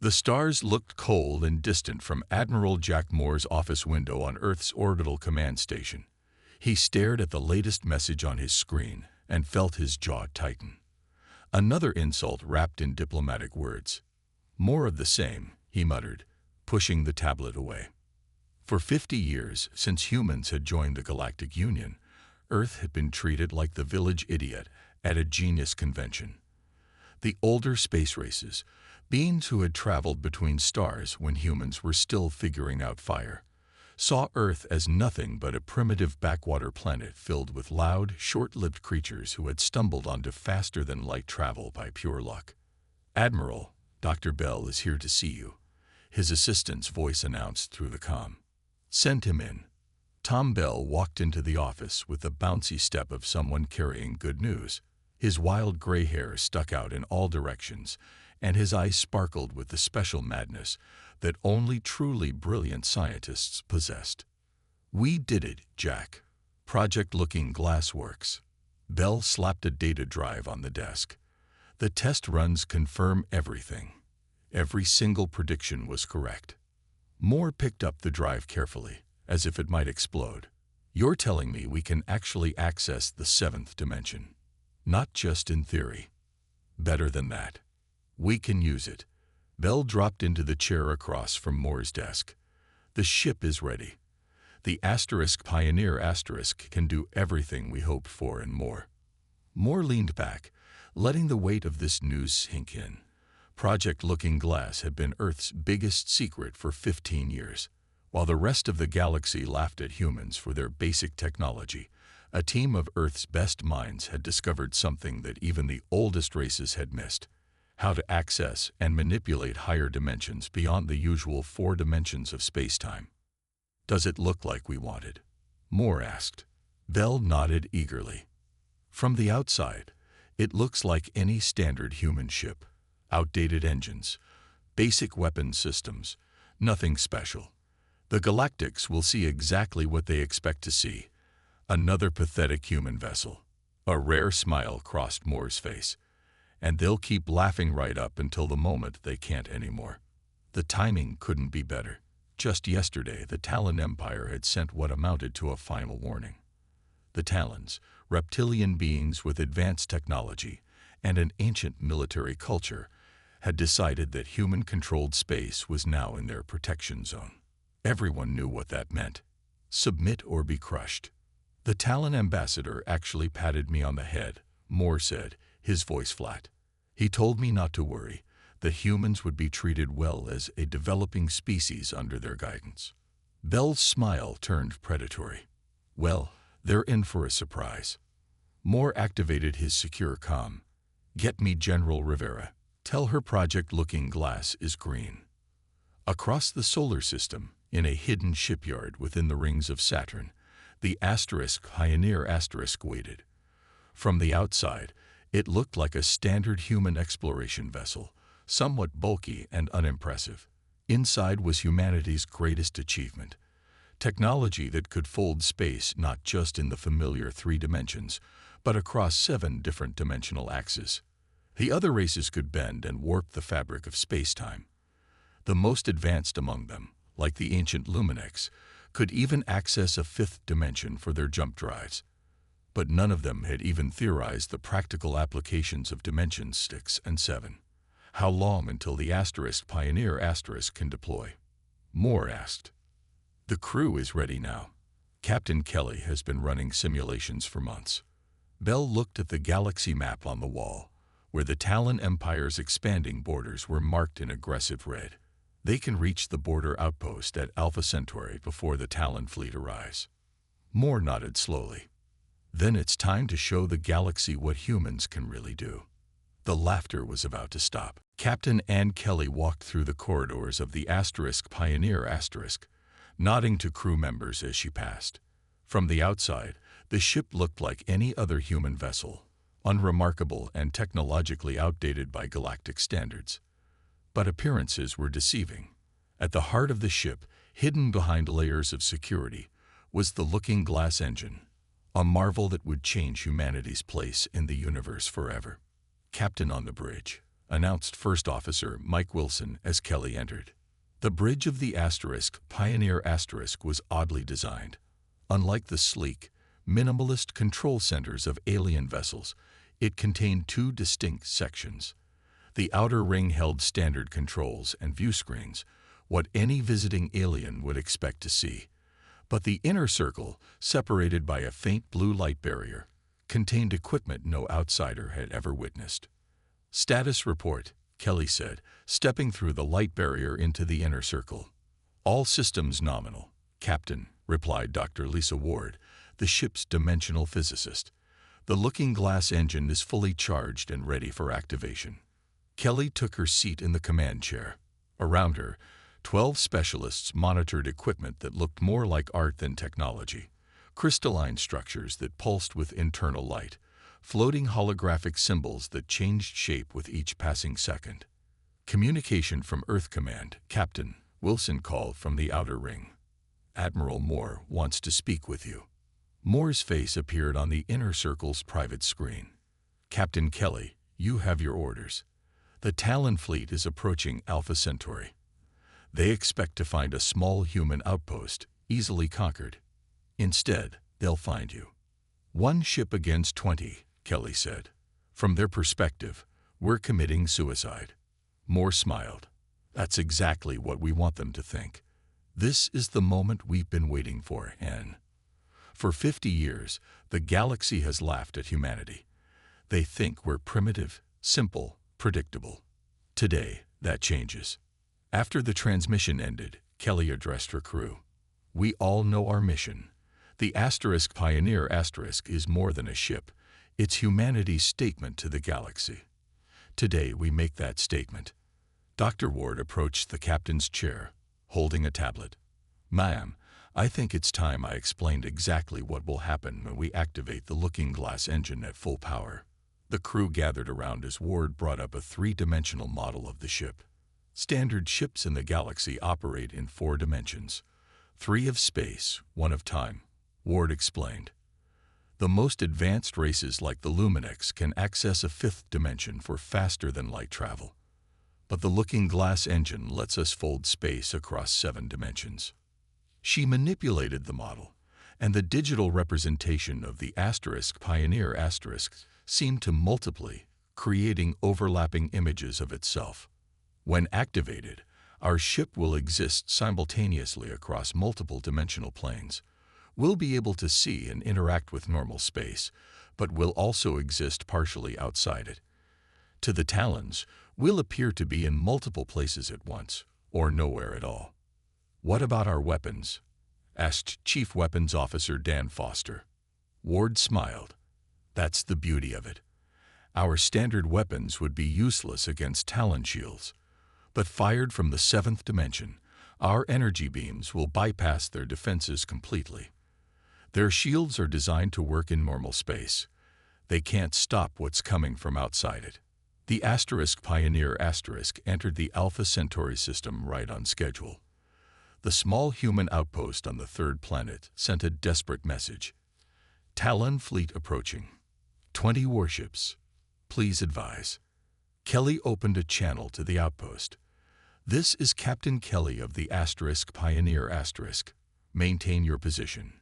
The stars looked cold and distant from Admiral Jack Moore's office window on Earth's orbital command station. He stared at the latest message on his screen and felt his jaw tighten. Another insult wrapped in diplomatic words. "More of the same," he muttered, pushing the tablet away. For 50 years, since humans had joined the Galactic Union, Earth had been treated like the village idiot at a genius convention. The older space races, beings who had traveled between stars when humans were still figuring out fire, saw Earth as nothing but a primitive backwater planet filled with loud, short-lived creatures who had stumbled onto faster-than-light travel by pure luck. "Admiral, Dr. Bell is here to see you," his assistant's voice announced through the comm. "Send him in." Tom Bell walked into the office with the bouncy step of someone carrying good news. His wild gray hair stuck out in all directions, and his eyes sparkled with the special madness that only truly brilliant scientists possessed. "We did it, Jack. Project Looking Glass works." Bell slapped a data drive on the desk. "The test runs confirm everything. Every single prediction was correct." Moore picked up the drive carefully, as if it might explode. "You're telling me we can actually access the seventh dimension? Not just in theory. Better than that. We can use it." Bell dropped into the chair across from Moore's desk. "The ship is ready. The Pioneer can do everything we hoped for and more." Moore leaned back, letting the weight of this news sink in. Project Looking Glass had been Earth's biggest secret for 15 years. While the rest of the galaxy laughed at humans for their basic technology, a team of Earth's best minds had discovered something that even the oldest races had missed: how to access and manipulate higher dimensions beyond the usual 4 dimensions of space-time. "Does it look like we wanted?" Moore asked. Bell nodded eagerly. "From the outside, it looks like any standard human ship. Outdated engines, basic weapon systems, nothing special. The Galactics will see exactly what they expect to see: another pathetic human vessel." A rare smile crossed Moore's face. "And they'll keep laughing right up until the moment they can't anymore." The timing couldn't be better. Just yesterday, the Talon Empire had sent what amounted to a final warning. The Talons, reptilian beings with advanced technology and an ancient military culture, had decided that human-controlled space was now in their protection zone. Everyone knew what that meant: submit or be crushed. "The Talon ambassador actually patted me on the head," Moore said, his voice flat. "He told me not to worry, that humans would be treated well as a developing species under their guidance." Bell's smile turned predatory. "Well, they're in for a surprise." Moore activated his secure comm. "Get me General Rivera. Tell her Project Looking Glass is green." Across the solar system, in a hidden shipyard within the rings of Saturn, the Pioneer waited. From the outside, it looked like a standard human exploration vessel, somewhat bulky and unimpressive. Inside was humanity's greatest achievement: technology that could fold space not just in the familiar 3 dimensions, but across 7 different dimensional axes. The other races could bend and warp the fabric of space-time. The most advanced among them, like the ancient Luminex, could even access a 5th dimension for their jump drives. But none of them had even theorized the practical applications of dimensions 6 and 7. How long until the Pioneer can deploy? Moore asked. "The crew is ready now. Captain Kelly has been running simulations for months." Bell looked at the galaxy map on the wall, where the Talon Empire's expanding borders were marked in aggressive red. "They can reach the border outpost at Alpha Centauri before the Talon fleet arrives." Moore nodded slowly. "Then it's time to show the galaxy what humans can really do." The laughter was about to stop. Captain Ann Kelly walked through the corridors of the Pioneer, nodding to crew members as she passed. From the outside, the ship looked like any other human vessel, unremarkable and technologically outdated by galactic standards. But appearances were deceiving. At the heart of the ship, hidden behind layers of security, was the Looking Glass engine, a marvel that would change humanity's place in the universe forever. "Captain on the bridge," announced First Officer Mike Wilson as Kelly entered. The bridge of the Pioneer was oddly designed. Unlike the sleek, minimalist control centers of alien vessels, it contained two distinct sections. The outer ring held standard controls and view screens, what any visiting alien would expect to see. But the inner circle, separated by a faint blue light barrier, contained equipment no outsider had ever witnessed. "Status report," Kelly said, stepping through the light barrier into the inner circle. "All systems nominal, Captain," replied Dr. Lisa Ward, the ship's dimensional physicist. "The looking glass engine is fully charged and ready for activation." Kelly took her seat in the command chair. Around her, 12 specialists monitored equipment that looked more like art than technology. Crystalline structures that pulsed with internal light, floating holographic symbols that changed shape with each passing second. "Communication from Earth Command, Captain," Wilson called from the outer ring. "Admiral Moore wants to speak with you." Moore's face appeared on the inner circle's private screen. "Captain Kelly, you have your orders. The Talon fleet is approaching Alpha Centauri. They expect to find a small human outpost, easily conquered. Instead, they'll find you." "One ship against 20, Kelly said. "From their perspective, we're committing suicide." Moore smiled. "That's exactly what we want them to think. This is the moment we've been waiting for, Anne. For 50 years, the galaxy has laughed at humanity. They think we're primitive, simple, predictable. Today, that changes." After the transmission ended, Kelly addressed her crew. "We all know our mission. The Pioneer is more than a ship. It's humanity's statement to the galaxy. Today we make that statement." Dr. Ward approached the captain's chair, holding a tablet. "Ma'am, I think it's time I explained exactly what will happen when we activate the looking glass engine at full power." The crew gathered around as Ward brought up a three-dimensional model of the ship. Standard ships in the galaxy operate in 4 dimensions. 3 of space, 1 of time, Ward explained. The most advanced races like the Luminex can access a 5th dimension for faster-than-light travel. But the looking glass engine lets us fold space across 7 dimensions. She manipulated the model, and the digital representation of the Pioneer seemed to multiply, creating overlapping images of itself. When activated, our ship will exist simultaneously across multiple dimensional planes. We'll be able to see and interact with normal space, but we'll also exist partially outside it. To the Talons, we'll appear to be in multiple places at once, or nowhere at all. "What about our weapons?" asked Chief Weapons Officer Dan Foster. Ward smiled. "That's the beauty of it. Our standard weapons would be useless against Talon shields, but fired from the 7th dimension, our energy beams will bypass their defenses completely. Their shields are designed to work in normal space. They can't stop what's coming from outside it." The Pioneer entered the Alpha Centauri system right on schedule. The small human outpost on the 3rd planet sent a desperate message. "Talon fleet approaching. 20 warships. Please advise." Kelly opened a channel to the outpost. "This is Captain Kelly of the Pioneer. Maintain your position.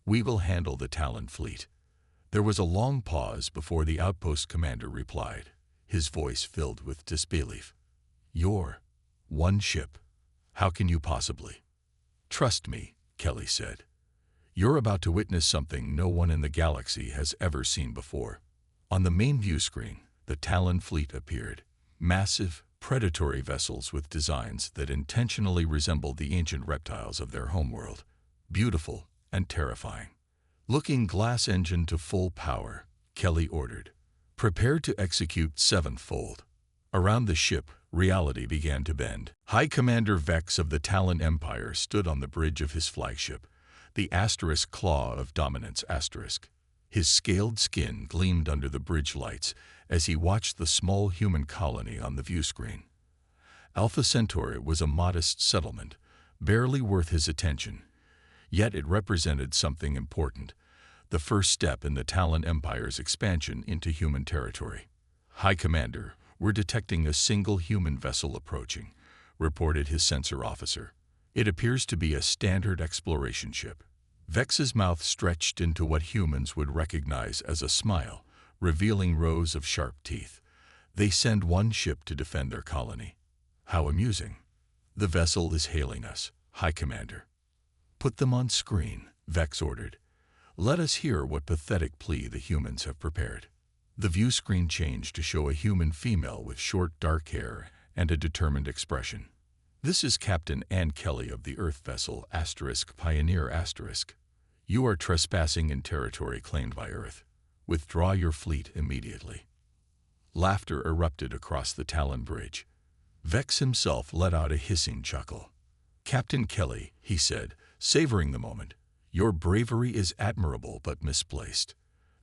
We will handle the Talon fleet." There was a long pause before the outpost commander replied, his voice filled with disbelief. "You're 1 ship. How can you possibly?" "Trust me," Kelly said. "You're about to witness something no one in the galaxy has ever seen before." On the main view screen, the Talon fleet appeared. Massive, predatory vessels with designs that intentionally resembled the ancient reptiles of their homeworld. Beautiful and terrifying. "Looking glass engine to full power," Kelly ordered. "Prepare to execute 7th fold." Around the ship, reality began to bend. High Commander Vex of the Talon Empire stood on the bridge of his flagship, the Claw of Dominance *. His scaled skin gleamed under the bridge lights as he watched the small human colony on the view screen. Alpha Centauri was a modest settlement, barely worth his attention. Yet it represented something important, the first step in the Talon Empire's expansion into human territory. "High Commander, "We're detecting a single human vessel approaching," reported his sensor officer. "It appears to be a standard exploration ship." Vex's mouth stretched into what humans would recognize as a smile, revealing rows of sharp teeth. "They send one ship to defend their colony. How amusing." "The vessel is hailing us, High Commander." "Put them on screen," Vex ordered. "Let us hear what pathetic plea the humans have prepared." The view screen changed to show a human female with short dark hair and a determined expression. "This is Captain Ann Kelly of the Earth vessel Pioneer *. You are trespassing in territory claimed by Earth. Withdraw your fleet immediately." Laughter erupted across the Talon Bridge. Vex himself let out a hissing chuckle. "Captain Kelly," he said, savoring the moment, "your bravery is admirable but misplaced.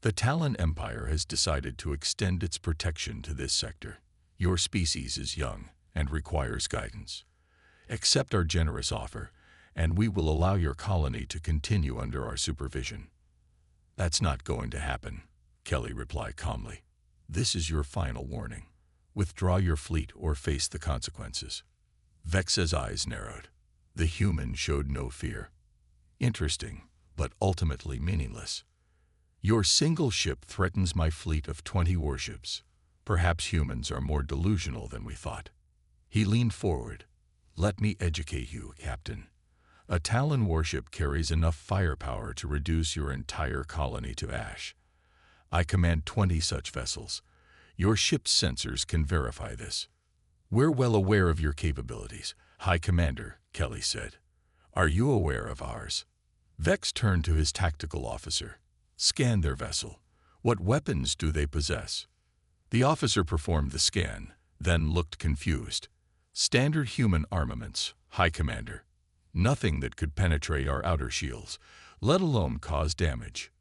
The Talon Empire has decided to extend its protection to this sector. Your species is young and requires guidance. Accept our generous offer, and we will allow your colony to continue under our supervision." "That's not going to happen," Kelly replied calmly. "This is your final warning. Withdraw your fleet or face the consequences." Vex's eyes narrowed. The human showed no fear. "Interesting, but ultimately meaningless. Your single ship threatens my fleet of 20 warships. Perhaps humans are more delusional than we thought." He leaned forward. "Let me educate you, Captain. A Talon warship carries enough firepower to reduce your entire colony to ash. I command 20 such vessels. Your ship's sensors can verify this." "We're well aware of your capabilities, High Commander," Kelly said. "Are you aware of ours?" Vex turned to his tactical officer. "Scan their vessel. What weapons do they possess?" The officer performed the scan, then looked confused. "Standard human armaments, High Commander. Nothing that could penetrate our outer shields, let alone cause damage."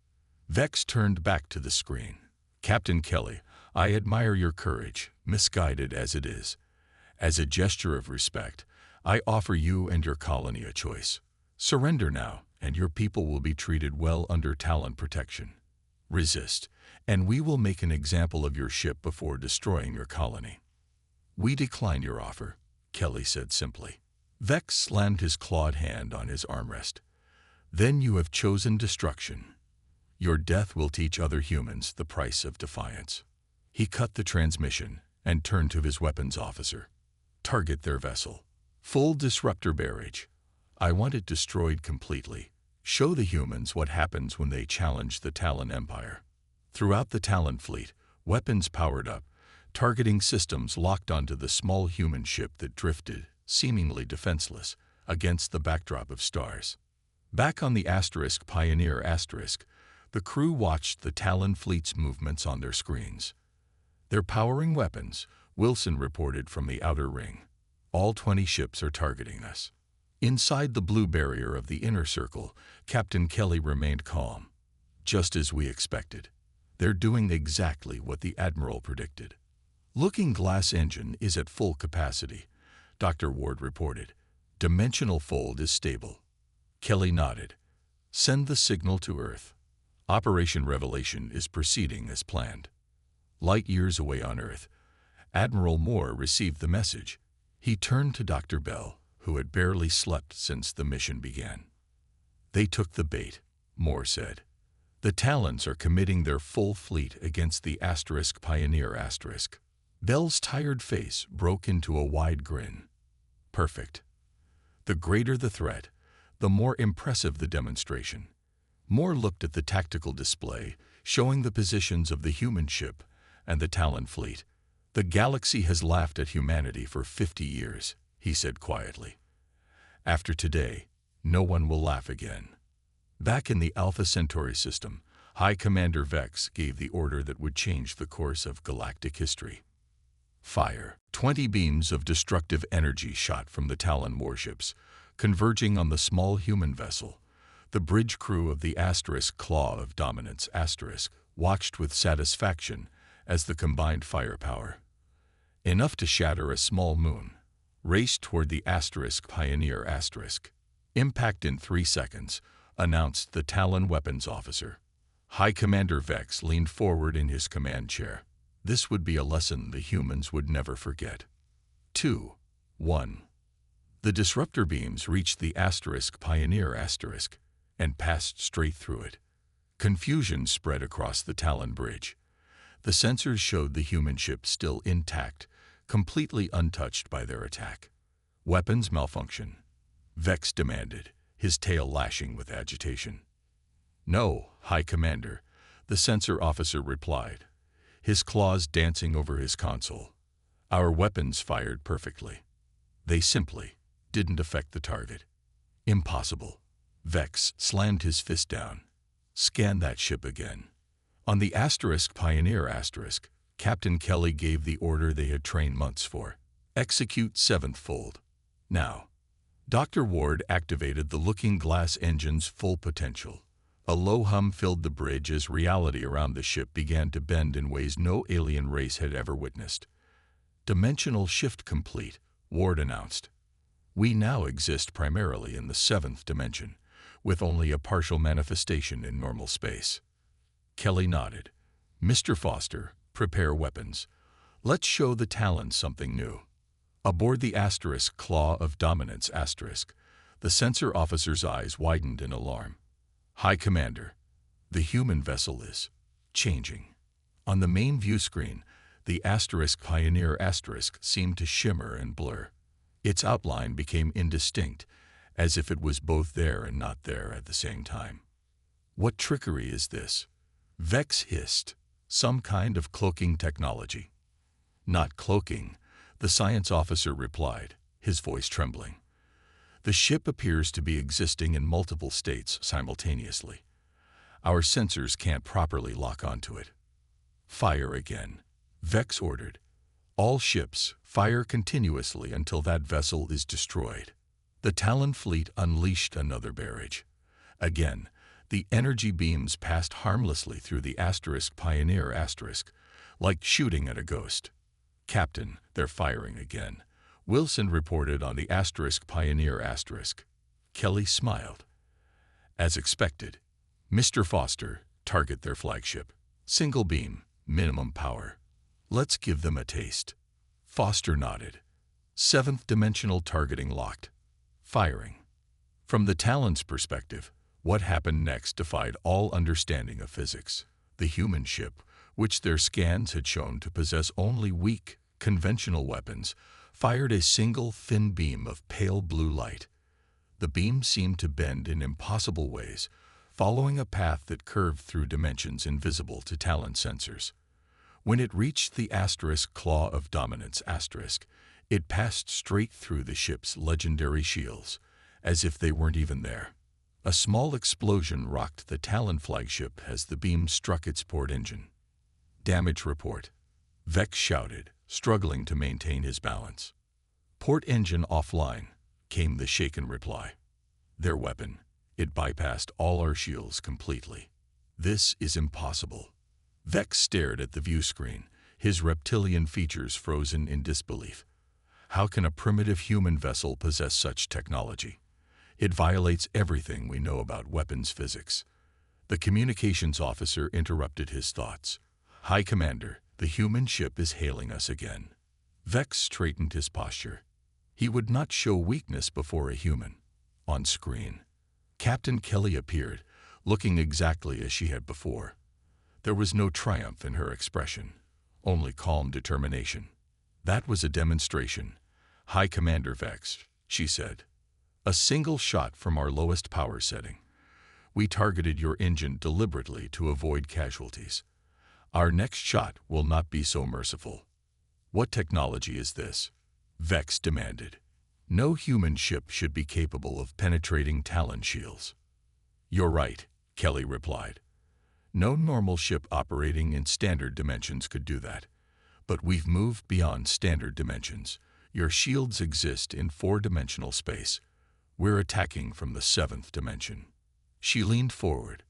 Vex turned back to the screen. "Captain Kelly, I admire your courage, misguided as it is. As a gesture of respect, I offer you and your colony a choice. Surrender now, and your people will be treated well under Talon protection. Resist, and we will make an example of your ship before destroying your colony." "We decline your offer," Kelly said simply. Vex slammed his clawed hand on his armrest. "Then you have chosen destruction. Your death will teach other humans the price of defiance." He cut the transmission and turned to his weapons officer. "Target their vessel. Full disruptor barrage. I want it destroyed completely. Show the humans what happens when they challenge the Talon Empire." Throughout the Talon fleet, weapons powered up, targeting systems locked onto the small human ship that drifted, seemingly defenseless, against the backdrop of stars. Back on the Pioneer *, the crew watched the Talon fleet's movements on their screens. "They're powering weapons," Wilson reported from the outer ring. "All 20 ships are targeting us." Inside the blue barrier of the inner circle, Captain Kelly remained calm. "Just as we expected. They're doing exactly what the Admiral predicted." "Looking glass engine is at full capacity," Dr. Ward reported. "Dimensional fold is stable." Kelly nodded. "Send the signal to Earth. Operation Revelation is proceeding as planned." Light years away on Earth, Admiral Moore received the message. He turned to Dr. Bell, who had barely slept since the mission began. "They took the bait," Moore said. "The Talons are committing their full fleet against the Pioneer *. Bell's tired face broke into a wide grin. "Perfect. The greater the threat, the more impressive the demonstration." Moore looked at the tactical display, showing the positions of the human ship and the Talon fleet. "The galaxy has laughed at humanity for 50 years, he said quietly. "After today, no one will laugh again." Back in the Alpha Centauri system, High Commander Vex gave the order that would change the course of galactic history. Fire. 20 beams of destructive energy shot from the Talon warships, converging on the small human vessel. The bridge crew of the Claw of Dominance watched with satisfaction as the combined firepower, enough to shatter a small moon, raced toward the Pioneer *. "Impact in 3 seconds," announced the Talon weapons officer. High Commander Vex leaned forward in his command chair. This would be a lesson the humans would never forget. 2. 1. The disruptor beams reached the Pioneer and passed straight through it. Confusion spread across the Talon Bridge. The sensors showed the human ship still intact, completely untouched by their attack. Weapons malfunction, Vex demanded, his tail lashing with agitation. No, High Commander, the sensor officer replied, his claws dancing over his console. Our weapons fired perfectly. They simply didn't affect the target. Impossible. Vex slammed his fist down. Scan that ship again. On the Pioneer Captain Kelly gave the order they had trained months for. Execute seventh fold. Now. Dr. Ward activated the looking glass engine's full potential. A low hum filled the bridge as reality around the ship began to bend in ways no alien race had ever witnessed. Dimensional shift complete, Ward announced. We now exist primarily in the 7th dimension, with only a partial manifestation in normal space. Kelly nodded. Mr. Foster, prepare weapons. Let's show the Talons something new. Aboard the Claw of Dominance the sensor officer's eyes widened in alarm. High Commander, the human vessel is changing. On the main view screen, the Pioneer seemed to shimmer and blur. Its outline became indistinct, as if it was both there and not there at the same time. What trickery is this? Vex hissed. Some kind of cloaking technology. Not cloaking, the science officer replied, his voice trembling. The ship appears to be existing in multiple states simultaneously. Our sensors can't properly lock onto it. Fire again, Vex ordered. All ships, fire continuously until that vessel is destroyed. The Talon fleet unleashed another barrage. Again, the energy beams passed harmlessly through the Pioneer like shooting at a ghost. Captain, they're firing again, Wilson reported on the Pioneer Kelly smiled. As expected. Mr. Foster, target their flagship. Single beam, minimum power. Let's give them a taste. Foster nodded. 7th dimensional targeting locked. Firing. From the Talon's perspective, what happened next defied all understanding of physics. The human ship, which their scans had shown to possess only weak, conventional weapons, fired a single thin beam of pale blue light. The beam seemed to bend in impossible ways, following a path that curved through dimensions invisible to Talon sensors. When it reached the Claw of Dominance it passed straight through the ship's legendary shields, as if they weren't even there. A small explosion rocked the Talon flagship as the beam struck its port engine. Damage report. Vex shouted, struggling to maintain his balance. Port engine offline, came the shaken reply. Their weapon. It bypassed all our shields completely. This is impossible. Vex stared at the view screen, his reptilian features frozen in disbelief. How can a primitive human vessel possess such technology? It violates everything we know about weapons physics. The communications officer interrupted his thoughts. High Commander, the human ship is hailing us again. Vex straightened his posture. He would not show weakness before a human. On screen, Captain Kelly appeared, looking exactly as she had before. There was no triumph in her expression, only calm determination. That was a demonstration. High Commander Vex, she said. A single shot from our lowest power setting. We targeted your engine deliberately to avoid casualties. Our next shot will not be so merciful. What technology is this? Vex demanded. No human ship should be capable of penetrating Talon shields. You're right, Kelly replied. No normal ship operating in standard dimensions could do that. But we've moved beyond standard dimensions. Your shields exist in 4-dimensional space. We're attacking from the 7th dimension. She leaned forward.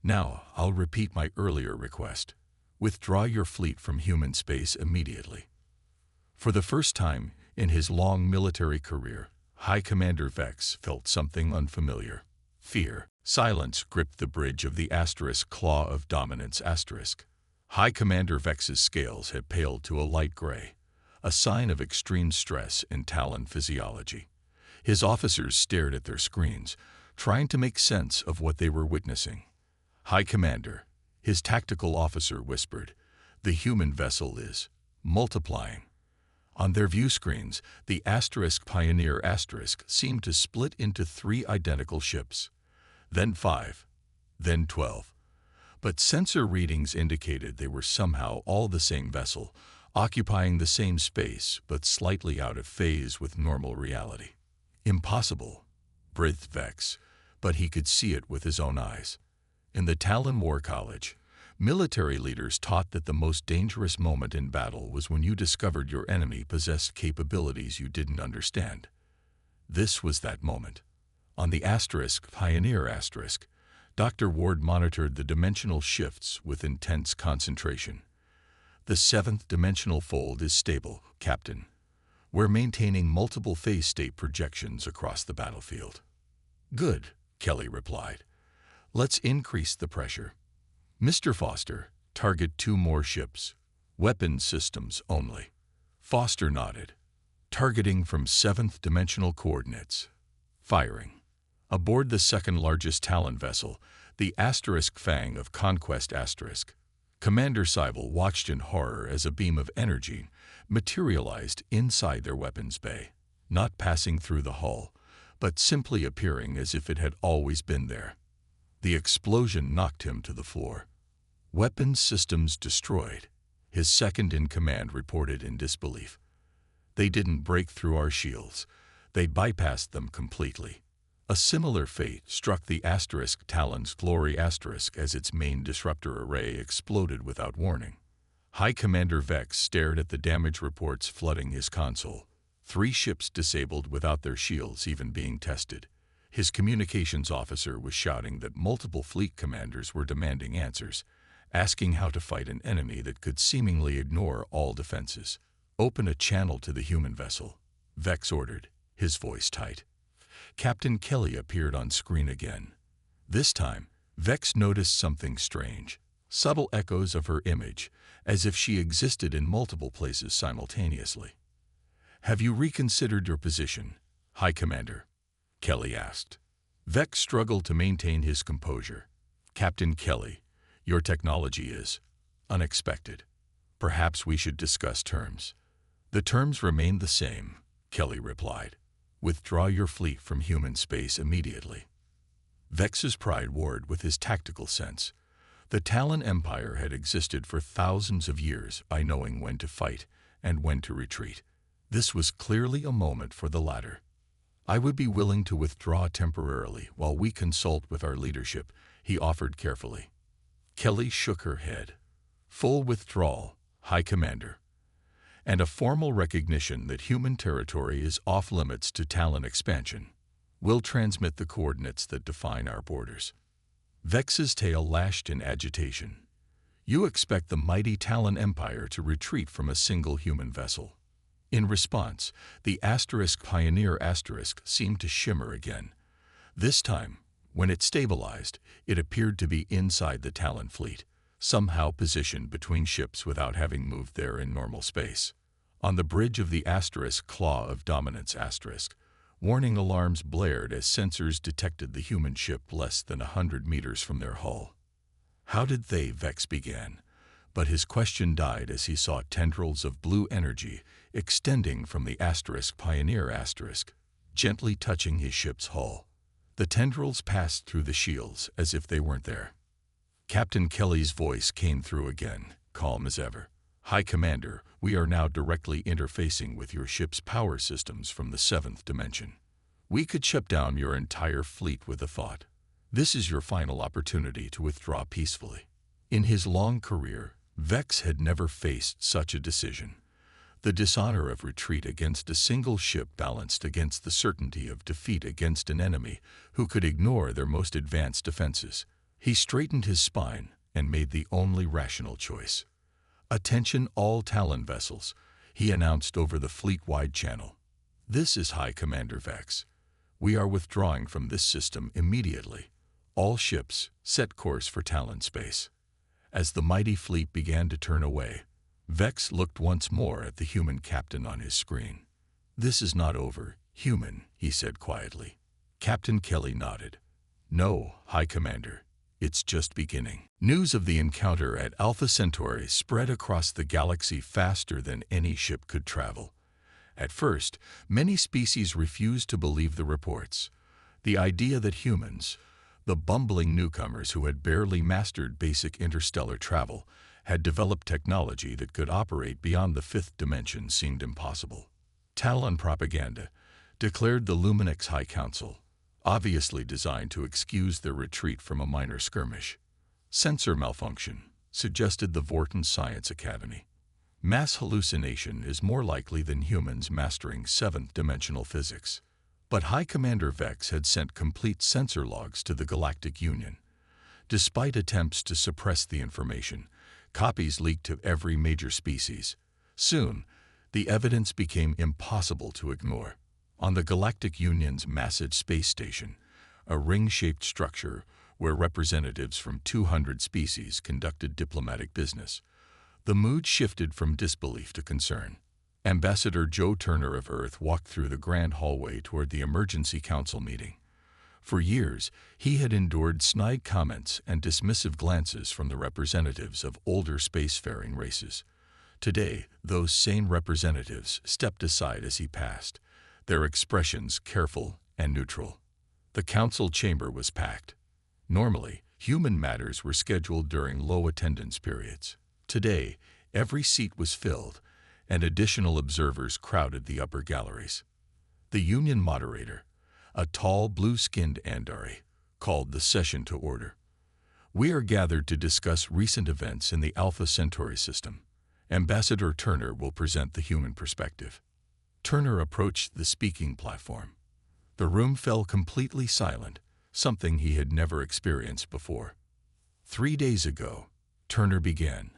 Now, I'll repeat my earlier request. Withdraw your fleet from human space immediately. For the first time in his long military career, High Commander Vex felt something unfamiliar. Fear. Silence gripped the bridge of the Claw of Dominance High Commander Vex's scales had paled to a light gray, a sign of extreme stress in Talon physiology. His officers stared at their screens, trying to make sense of what they were witnessing. High Commander, his tactical officer whispered, the human vessel is multiplying. On their view screens, the Pioneer seemed to split into 3 identical ships, then 5, then 12. But sensor readings indicated they were somehow all the same vessel, occupying the same space but slightly out of phase with normal reality. Impossible, breathed Vex, but he could see it with his own eyes. In the Talon War College, military leaders taught that the most dangerous moment in battle was when you discovered your enemy possessed capabilities you didn't understand. This was that moment. On the Pioneer Dr. Ward monitored the dimensional shifts with intense concentration. The 7th dimensional fold is stable, Captain. We're maintaining multiple phase state projections across the battlefield. Good, Kelly replied. Let's increase the pressure. Mr. Foster, target 2 more ships. Weapons systems only. Foster nodded. Targeting from 7th dimensional coordinates. Firing. Aboard the 2nd largest Talon vessel, the Fang of Conquest Commander Seibel watched in horror as a beam of energy materialized inside their weapons bay, not passing through the hull, but simply appearing as if it had always been there. The explosion knocked him to the floor. Weapons systems destroyed, his second-in-command reported in disbelief. They didn't break through our shields. They bypassed them completely. A similar fate struck the Talon's Glory as its main disruptor array exploded without warning. High Commander Vex stared at the damage reports flooding his console. 3 ships disabled without their shields even being tested. His communications officer was shouting that multiple fleet commanders were demanding answers, asking how to fight an enemy that could seemingly ignore all defenses. Open a channel to the human vessel, Vex ordered, his voice tight. Captain Kelly appeared on screen again. This time, Vex noticed something strange, subtle echoes of her image, as if she existed in multiple places simultaneously. Have you reconsidered your position, High Commander? Kelly asked. Vex struggled to maintain his composure. Captain Kelly, your technology is unexpected. Perhaps we should discuss terms. The terms remain the same, Kelly replied. Withdraw your fleet from human space immediately. Vex's pride warred with his tactical sense. The Talon Empire had existed for thousands of years by knowing when to fight and when to retreat. This was clearly a moment for the latter. I would be willing to withdraw temporarily while we consult with our leadership, he offered carefully. Kelly shook her head. Full withdrawal, High Commander. And a formal recognition that human territory is off-limits to Talon expansion. We'll transmit the coordinates that define our borders. Vex's tail lashed in agitation. You expect the mighty Talon Empire to retreat from a single human vessel. In response, the Pioneer seemed to shimmer again. This time, when it stabilized, it appeared to be inside the Talon fleet, somehow positioned between ships without having moved there in normal space. On the bridge of the Claw of Dominance warning alarms blared as sensors detected the human ship less than 100 meters from their hull. How did they, Vex began, but his question died as he saw tendrils of blue energy extending from the Pioneer gently touching his ship's hull. The tendrils passed through the shields as if they weren't there. Captain Kelly's voice came through again, calm as ever. High Commander, we are now directly interfacing with your ship's power systems from the 7th dimension. We could shut down your entire fleet with a thought. This is your final opportunity to withdraw peacefully. In his long career, Vex had never faced such a decision. The dishonor of retreat against a single ship balanced against the certainty of defeat against an enemy who could ignore their most advanced defenses. He straightened his spine and made the only rational choice. Attention all Talon vessels, he announced over the fleet-wide channel. This is High Commander Vex. We are withdrawing from this system immediately. All ships, set course for Talon space. As the mighty fleet began to turn away, Vex looked once more at the human captain on his screen. "This is not over, human," he said quietly. Captain Kelly nodded. "No, High Commander, it's just beginning." News of the encounter at Alpha Centauri spread across the galaxy faster than any ship could travel. At first, many species refused to believe the reports. The idea that humans, the bumbling newcomers who had barely mastered basic interstellar travel, had developed technology that could operate beyond the fifth dimension seemed impossible. Talon propaganda, declared the Luminex High Council, obviously designed to excuse their retreat from a minor skirmish. Sensor malfunction, suggested the Vorton Science Academy. Mass hallucination is more likely than humans mastering seventh-dimensional physics. But High Commander Vex had sent complete sensor logs to the Galactic Union. Despite attempts to suppress the information, copies leaked to every major species. Soon, the evidence became impossible to ignore. On the Galactic Union's massive space station, a ring-shaped structure where representatives from 200 species conducted diplomatic business, the mood shifted from disbelief to concern. Ambassador Joe Turner of Earth walked through the grand hallway toward the emergency council meeting. For years, he had endured snide comments and dismissive glances from the representatives of older spacefaring races. Today, those same representatives stepped aside as he passed, their expressions careful and neutral. The council chamber was packed. Normally, human matters were scheduled during low attendance periods. Today, every seat was filled, and additional observers crowded the upper galleries. The union moderator, a tall, blue-skinned Andari, called the session to order. "We are gathered to discuss recent events in the Alpha Centauri system. Ambassador Turner will present the human perspective." Turner approached the speaking platform. The room fell completely silent, something he had never experienced before. 3 days ago, Turner began.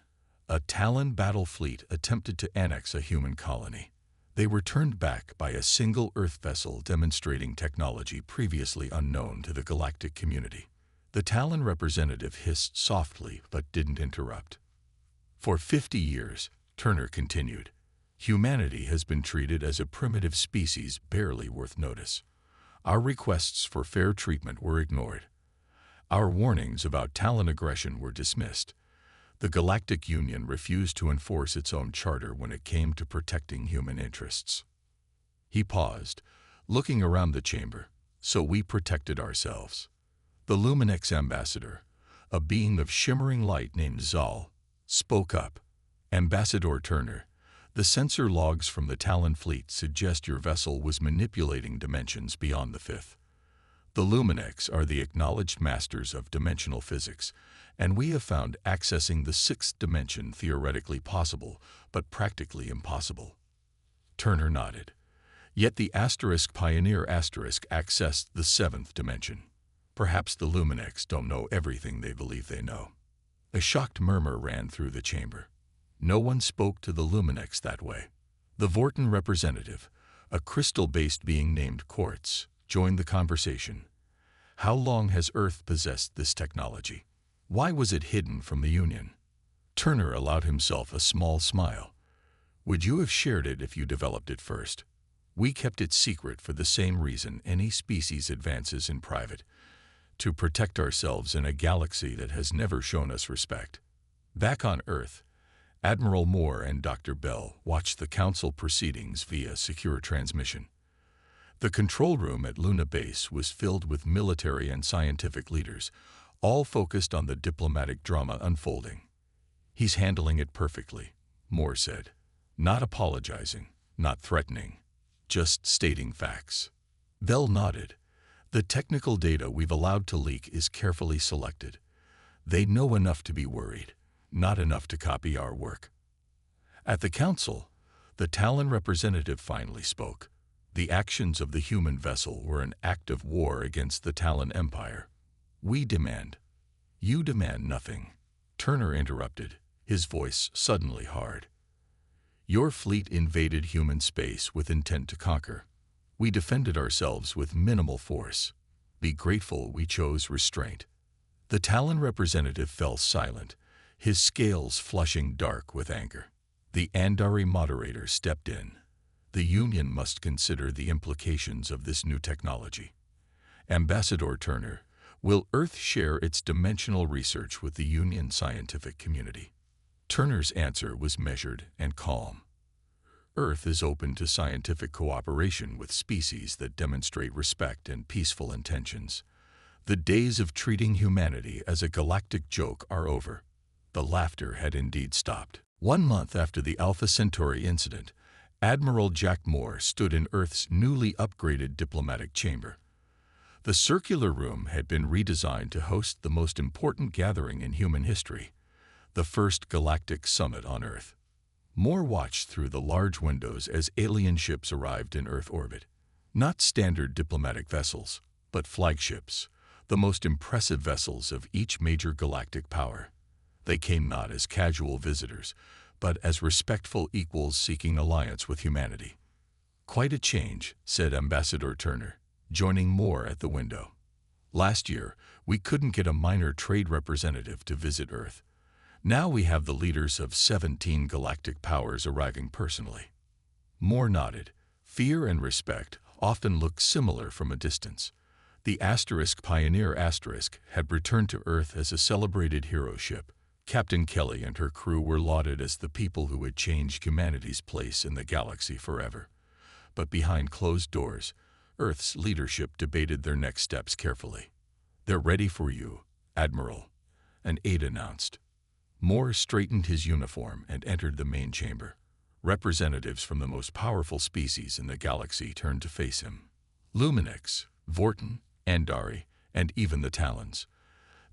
A Talon battle fleet attempted to annex a human colony. They were turned back by a single Earth vessel demonstrating technology previously unknown to the galactic community. The Talon representative hissed softly but didn't interrupt. "For 50 years," Turner continued, "humanity has been treated as a primitive species barely worth notice. Our requests for fair treatment were ignored. Our warnings about Talon aggression were dismissed. The Galactic Union refused to enforce its own charter when it came to protecting human interests." He paused, looking around the chamber. "So we protected ourselves." The Luminex ambassador, a being of shimmering light named Zal, spoke up. "Ambassador Turner, the sensor logs from the Talon fleet suggest your vessel was manipulating dimensions beyond the fifth. The Luminex are the acknowledged masters of dimensional physics, and we have found accessing the sixth dimension theoretically possible, but practically impossible." Turner nodded. "Yet the Pioneer accessed the seventh dimension. Perhaps the Luminex don't know everything they believe they know." A shocked murmur ran through the chamber. No one spoke to the Luminex that way. The Vorton representative, a crystal-based being named Quartz, joined the conversation. "How long has Earth possessed this technology? Why was it hidden from the Union?" Turner allowed himself a small smile. "Would you have shared it if you developed it first? We kept it secret for the same reason any species advances in private, to protect ourselves in a galaxy that has never shown us respect." Back on Earth, Admiral Moore and Dr. Bell watched the Council proceedings via secure transmission. The control room at Luna Base was filled with military and scientific leaders, all focused on the diplomatic drama unfolding. "He's handling it perfectly," Moore said. "Not apologizing, not threatening, just stating facts." Bell nodded. "The technical data we've allowed to leak is carefully selected. They know enough to be worried, not enough to copy our work." At the council, the Talon representative finally spoke. "The actions of the human vessel were an act of war against the Talon Empire. We demand." "You demand nothing," Turner interrupted, his voice suddenly hard. "Your fleet invaded human space with intent to conquer. We defended ourselves with minimal force. Be grateful we chose restraint." The Talon representative fell silent, his scales flushing dark with anger. The Andari moderator stepped in. The Union must consider the implications of this new technology. Ambassador Turner, will Earth share its dimensional research with the Union scientific community? Turner's answer was measured and calm. Earth is open to scientific cooperation with species that demonstrate respect and peaceful intentions. The days of treating humanity as a galactic joke are over. The laughter had indeed stopped. 1 month after the Alpha Centauri incident, Admiral Jack Moore stood in Earth's newly upgraded diplomatic chamber. The circular room had been redesigned to host the most important gathering in human history, the first Galactic Summit on Earth. Moore watched through the large windows as alien ships arrived in Earth orbit. Not standard diplomatic vessels, but flagships, the most impressive vessels of each major galactic power. They came not as casual visitors, but as respectful equals seeking alliance with humanity. "Quite a change," said Ambassador Turner, joining Moore at the window. "Last year, we couldn't get a minor trade representative to visit Earth. Now we have the leaders of 17 galactic powers arriving personally." Moore nodded. Fear and respect often look similar from a distance. The Pioneer had returned to Earth as a celebrated hero ship. Captain Kelly and her crew were lauded as the people who had changed humanity's place in the galaxy forever. But behind closed doors, Earth's leadership debated their next steps carefully. "They're ready for you, Admiral," an aide announced. Moore straightened his uniform and entered the main chamber. Representatives from the most powerful species in the galaxy turned to face him. Luminix, Vorton, Andari, and even the Talons.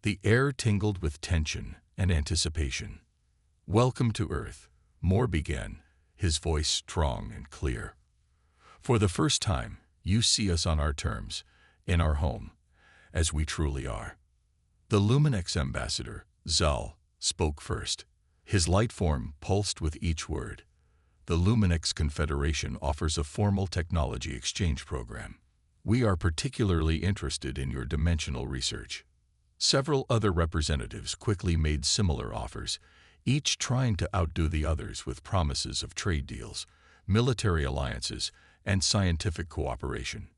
The air tingled with tension and anticipation. "Welcome to Earth," Moore began, his voice strong and clear. "For the first time, you see us on our terms, in our home, as we truly are." The Luminix ambassador, Zal, spoke first. His light form pulsed with each word. "The Luminix Confederation offers a formal technology exchange program. We are particularly interested in your dimensional research." Several other representatives quickly made similar offers, each trying to outdo the others with promises of trade deals, military alliances, and scientific cooperation.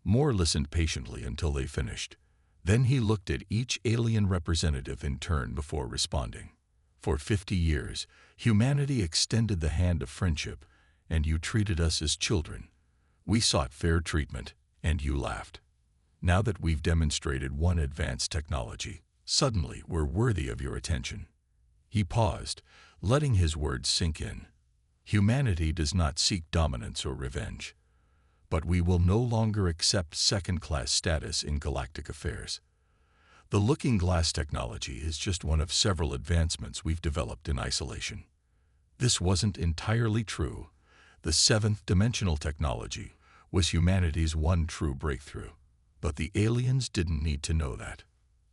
Moore listened patiently until they finished. Then he looked at each alien representative in turn before responding. "For 50 years, humanity extended the hand of friendship, and you treated us as children. We sought fair treatment, and you laughed. Now that we've demonstrated one advanced technology, suddenly we're worthy of your attention." He paused, letting his words sink in. "Humanity does not seek dominance or revenge. But we will no longer accept second-class status in galactic affairs. The looking glass technology is just one of several advancements we've developed in isolation." This wasn't entirely true. The seventh dimensional technology was humanity's one true breakthrough. But the aliens didn't need to know that.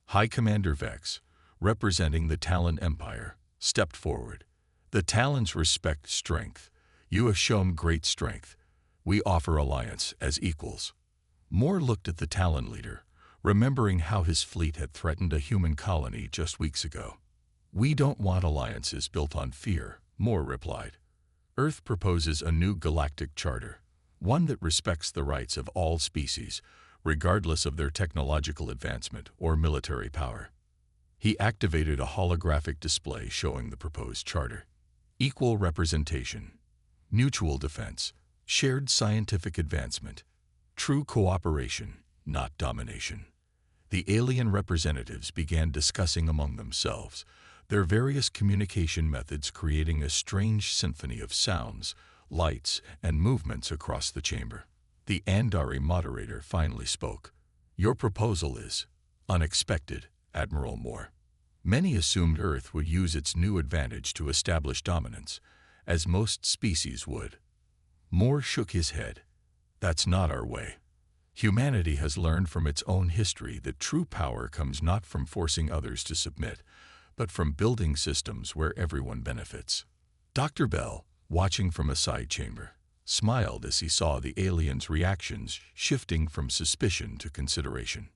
High Commander Vex, representing the Talon Empire, stepped forward. "The Talons respect strength. You have shown great strength. We offer alliance as equals." Moore looked at the Talon leader, remembering how his fleet had threatened a human colony just weeks ago. "We don't want alliances built on fear," Moore replied. "Earth proposes a new galactic charter, one that respects the rights of all species, regardless of their technological advancement or military power." He activated a holographic display showing the proposed charter. Equal representation, mutual defense, shared scientific advancement, true cooperation, not domination. The alien representatives began discussing among themselves, their various communication methods creating a strange symphony of sounds, lights, and movements across the chamber. The Andari moderator finally spoke. "Your proposal is unexpected, Admiral Moore. Many assumed Earth would use its new advantage to establish dominance, as most species would." Moore shook his head. "That's not our way. Humanity has learned from its own history that true power comes not from forcing others to submit, but from building systems where everyone benefits." Dr. Bell, watching from a side chamber, smiled as he saw the aliens' reactions shifting from suspicion to consideration.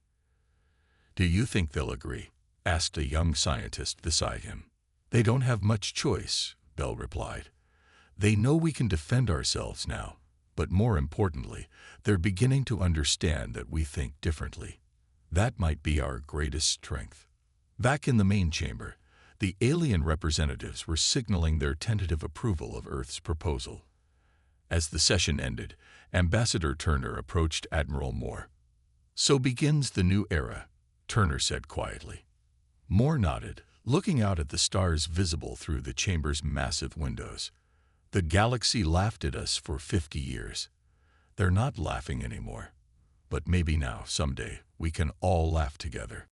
"Do you think they'll agree?" asked a young scientist beside him. They don't have much choice, Bell replied. They know we can defend ourselves now, but more importantly, they're beginning to understand that we think differently. That might be our greatest strength. Back in the main chamber, the alien representatives were signaling their tentative approval of Earth's proposal. As the session ended, Ambassador Turner approached Admiral Moore. "So begins the new era," Turner said quietly. Moore nodded, looking out at the stars visible through the chamber's massive windows. "The galaxy laughed at us for 50 years. They're not laughing anymore. But maybe now, someday, we can all laugh together."